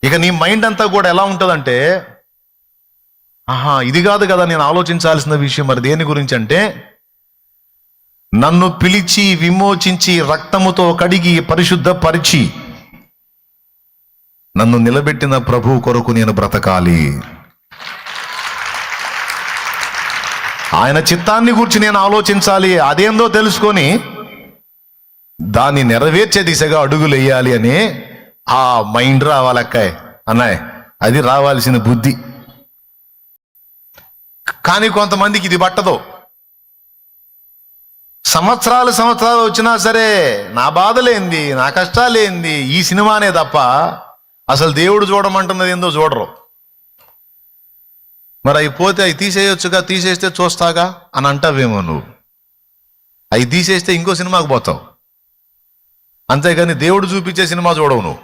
ఇక నీ మైండ్ అంతా కూడా ఎలా ఉంటుందంటే, ఆహా ఇది కాదు కదా నేను ఆలోచించాల్సిన విషయం, మరి దేని గురించి అంటే, నన్ను పిలిచి విమోచించి రక్తముతో కడిగి పరిశుద్ధపరిచి నన్ను నిలబెట్టిన ప్రభు కొరకు నేను బ్రతకాలి. ఆయన చిత్తాన్ని గురించి నేను ఆలోచించాలి, అదేందో తెలుసుకొని దాన్ని నెరవేర్చే దిశగా అడుగులు వేయాలి అని ఆ మైండ్ రావాలి అక్కాయ్ అన్నాయ్, అది రావాల్సిన బుద్ధి. కానీ కొంతమందికి ఇది పట్టదు. సంవత్సరాలు వచ్చినా సరే నా బాధలేంది, నా కష్టాలేంది, ఈ సినిమానే తప్ప అసలు దేవుడు చూడమంటున్నది ఏందో చూడరు. మరి అవి పోతే అవి తీసేయొచ్చుగా, తీసేస్తే చూస్తాగా అని అంటావేమో నువ్వు. అవి తీసేస్తే ఇంకో సినిమాకి పోతావు, అంతేగాని దేవుడు చూపించే సినిమా చూడవు నువ్వు.